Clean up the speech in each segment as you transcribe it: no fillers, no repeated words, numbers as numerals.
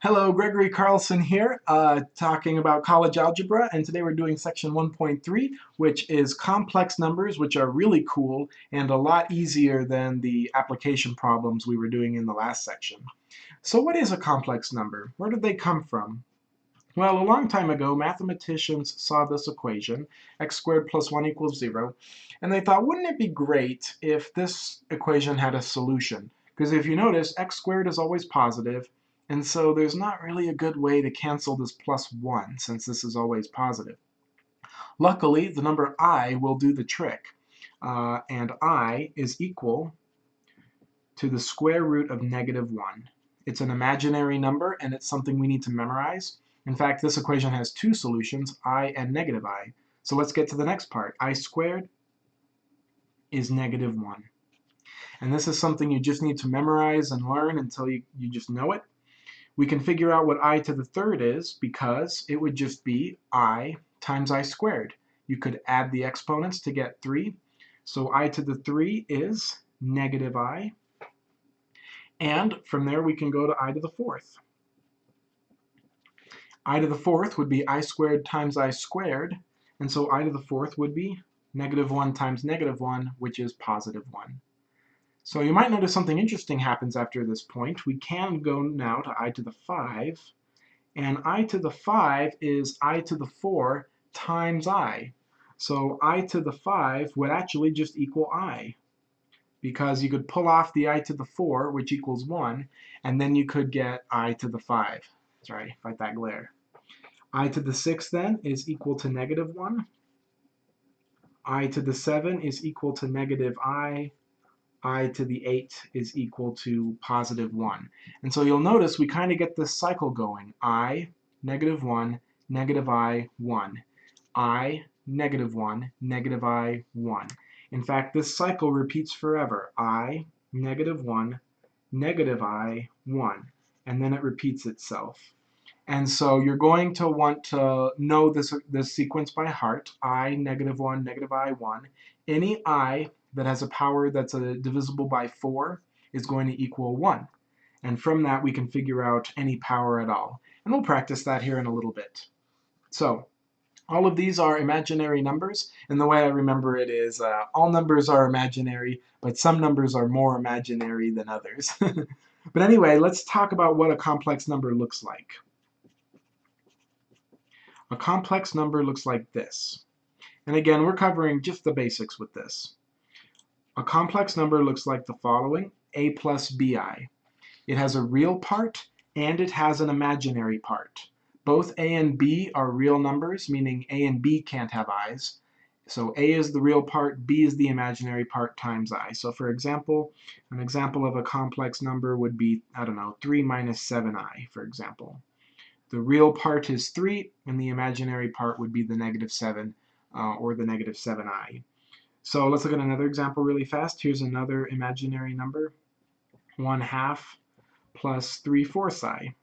Hello, Gregory Carlson here, talking about college algebra, and today we're doing section 1.3, which is complex numbers, which are really cool and a lot easier than the application problems we were doing in the last section. So what is a complex number? Where did they come from? Well, a long time ago, mathematicians saw this equation, x squared plus 1 equals 0, and they thought, wouldn't it be great if this equation had a solution? Because if you notice, x squared is always positive, and so there's not really a good way to cancel this plus 1, since this is always positive. Luckily, the number I will do the trick, and I is equal to the square root of -1. It's an imaginary number, and it's something we need to memorize. In fact, this equation has two solutions, I and -I. So let's get to the next part. I squared is -1. And this is something you just need to memorize and learn until you just know it. We can figure out what I to the third is because it would just be I times I squared. You could add the exponents to get 3. So I to the 3 is -I. And from there we can go to I to the fourth. I to the fourth would be I squared times I squared, and so I to the fourth would be -1 times -1, which is +1. So you might notice something interesting happens after this point. We can go now to I to the 5, and I to the 5 is I to the 4 times I. So I to the 5 would actually just equal I, because you could pull off the I to the 4, which equals 1, and then you could get I to the 5. Sorry, fight that glare. I to the 6 then is equal to -1. I to the 7 is equal to -I. I to the 8 is equal to +1. And so you'll notice we kind of get this cycle going. I, -1, -I, 1. I, -1, -I, 1. In fact, this cycle repeats forever. I, -1, -I, 1. And then it repeats itself. And so you're going to want to know this sequence by heart. I, -1, -I, 1. Any I that has a power that's divisible by 4 is going to equal 1. And from that we can figure out any power at all. And we'll practice that here in a little bit. So all of these are imaginary numbers, and the way I remember it is all numbers are imaginary, but some numbers are more imaginary than others. But anyway, let's talk about what a complex number looks like. A complex number looks like this. And again, we're covering just the basics with this. A complex number looks like the following: a plus bi. It has a real part and it has an imaginary part. Both a and b are real numbers, meaning a and b can't have i's. So a is the real part, b is the imaginary part times I. So for example, an example of a complex number would be, I don't know, 3 minus 7i, for example. The real part is 3, and the imaginary part would be the -7 or the -7i. So let's look at another example really fast. Here's another imaginary number, 1/2 plus 3/4 I.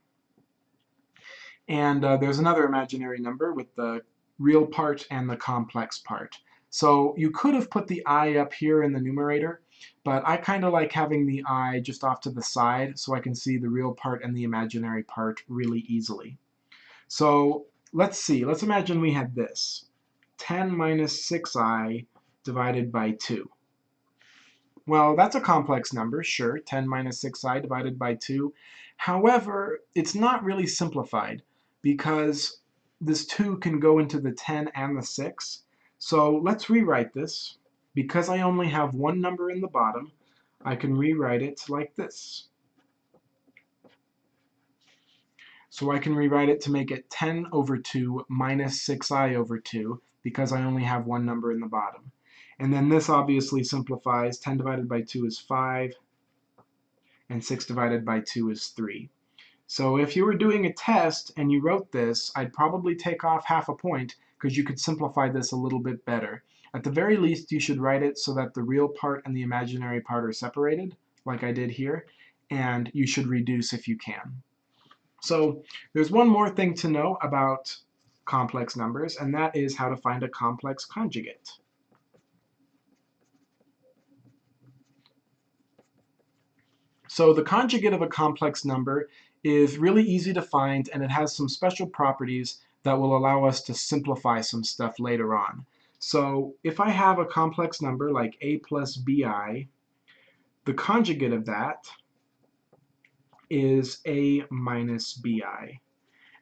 And there's another imaginary number with the real part and the complex part. So you could have put the I up here in the numerator, but I kind of like having the I just off to the side so I can see the real part and the imaginary part really easily. So let's see, let's imagine we had this, 10 minus 6i divided by 2. Well, that's a complex number, sure, 10 minus 6i divided by 2. However, it's not really simplified because this 2 can go into the 10 and the 6. So let's rewrite this. Because I only have one number in the bottom, I can rewrite it like this. So I can rewrite it to make it 10 over 2 minus 6i over 2 because I only have one number in the bottom. And then this obviously simplifies. 10 divided by 2 is 5, and 6 divided by 2 is 3. So if you were doing a test and you wrote this, I'd probably take off half a point because you could simplify this a little bit better. At the very least, you should write it so that the real part and the imaginary part are separated, like I did here, and you should reduce if you can. So there's one more thing to know about complex numbers, and that is how to find a complex conjugate. So the conjugate of a complex number is really easy to find, and it has some special properties that will allow us to simplify some stuff later on. So if I have a complex number like a plus bi, the conjugate of that is a minus bi.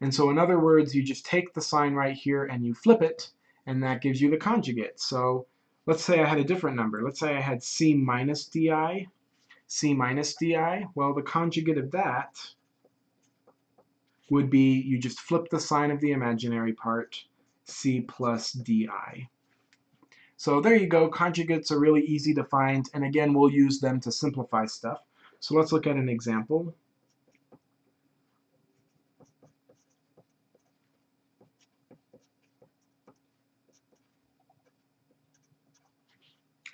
And so in other words, you just take the sign right here and you flip it, and that gives you the conjugate. So let's say I had a different number. Let's say I had c minus di, c minus di. Well, the conjugate of that would be, you just flip the sign of the imaginary part, c plus di. So there you go. Conjugates are really easy to find, and again, we'll use them to simplify stuff. So let's look at an example.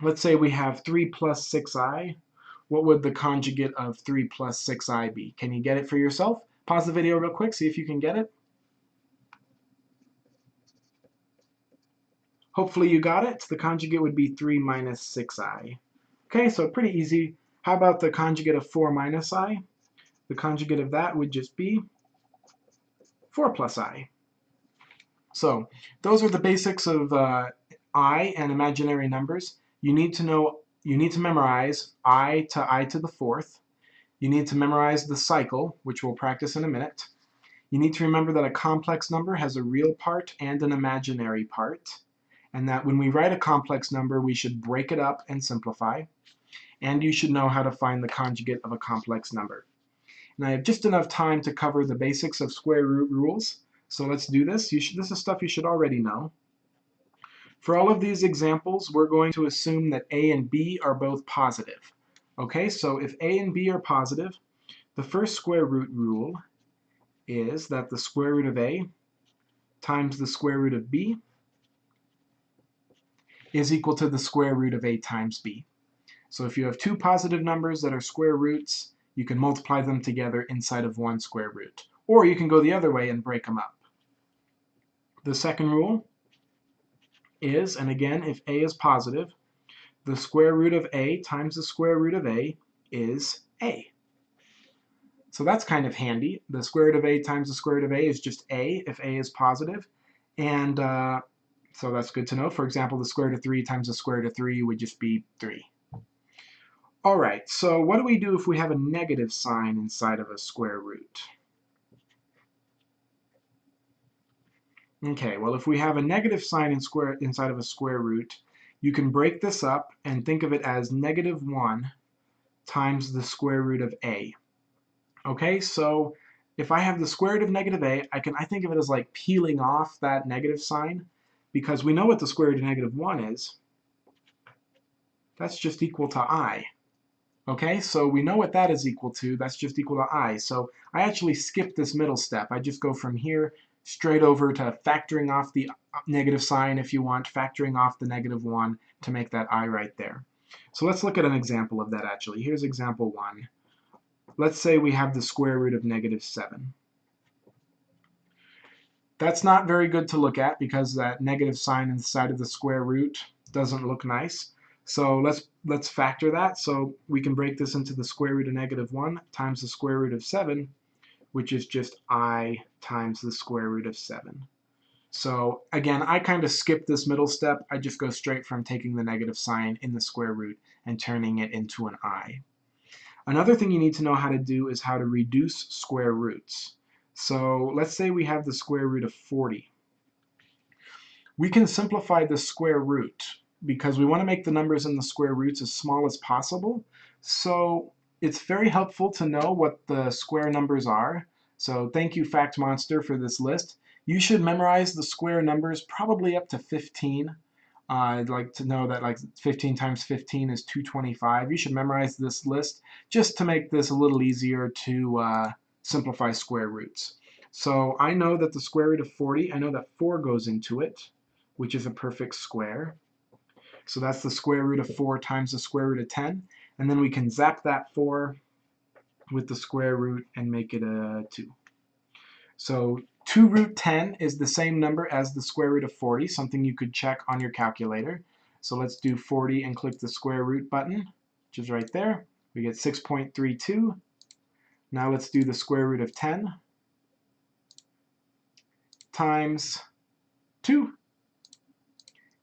Let's say we have 3 plus 6i. What would the conjugate of 3 plus 6i be? Can you get it for yourself? Pause the video real quick, see if you can get it. Hopefully you got it. The conjugate would be 3 minus 6i. Okay, so pretty easy. How about the conjugate of 4 minus I? The conjugate of that would just be 4 plus I. So those are the basics of I and imaginary numbers. You need to memorize I to the fourth. You need to memorize the cycle, which we'll practice in a minute. You need to remember that a complex number has a real part and an imaginary part, and that when we write a complex number, we should break it up and simplify. And you should know how to find the conjugate of a complex number. And I have just enough time to cover the basics of square root rules, so let's do this. This is stuff you should already know. For all of these examples, we're going to assume that a and b are both positive. Okay, so if a and b are positive, the first square root rule is that the square root of a times the square root of b is equal to the square root of a times b. So if you have two positive numbers that are square roots, you can multiply them together inside of one square root. Or you can go the other way and break them up. The second rule is, and again, if a is positive, the square root of a times the square root of a is a. So that's kind of handy. The square root of a times the square root of a is just a if a is positive. And so that's good to know. For example, the square root of 3 times the square root of 3 would just be 3. All right, so what do we do if we have a negative sign inside of a square root? Okay, well, if we have a negative sign inside of a square root, you can break this up and think of it as -1 times the square root of a. Okay, so if I have the square root of negative a, I think of it as like peeling off that negative sign, because we know what the square root of -1 is. That's just equal to I. Okay, so we know what that is equal to. That's just equal to I. So I actually skip this middle step. I just go from here straight over to factoring off the negative sign if you want, factoring off the -1 to make that I right there. So let's look at an example of that actually. Here's example 1. Let's say we have the square root of -7. That's not very good to look at because that negative sign inside of the square root doesn't look nice. So let's factor that. So we can break this into the square root of -1 times the square root of 7, which is just I times the square root of 7. So again, I kind of skip this middle step. I just go straight from taking the negative sign in the square root and turning it into an I. Another thing you need to know how to do is how to reduce square roots. So let's say we have the square root of 40. We can simplify the square root because we want to make the numbers in the square roots as small as possible. So it's very helpful to know what the square numbers are. So thank you, Fact Monster, for this list. You should memorize the square numbers probably up to 15. I'd like to know that like 15 times 15 is 225. You should memorize this list just to make this a little easier to simplify square roots. So I know that the square root of 40, I know that 4 goes into it, which is a perfect square. So that's the square root of 4 times the square root of 10. And then we can zap that 4 with the square root and make it a 2. So 2 root 10 is the same number as the square root of 40, something you could check on your calculator. So let's do 40 and click the square root button, which is right there. We get 6.32. Now let's do the square root of 10 times 2,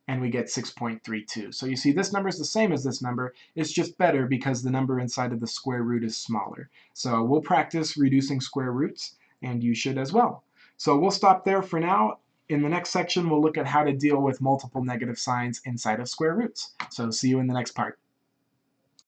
and we get 6.32. So you see this number is the same as this number. It's just better because the number inside of the square root is smaller. So we'll practice reducing square roots, and you should as well. So we'll stop there for now. In the next section, we'll look at how to deal with multiple negative signs inside of square roots. So see you in the next part.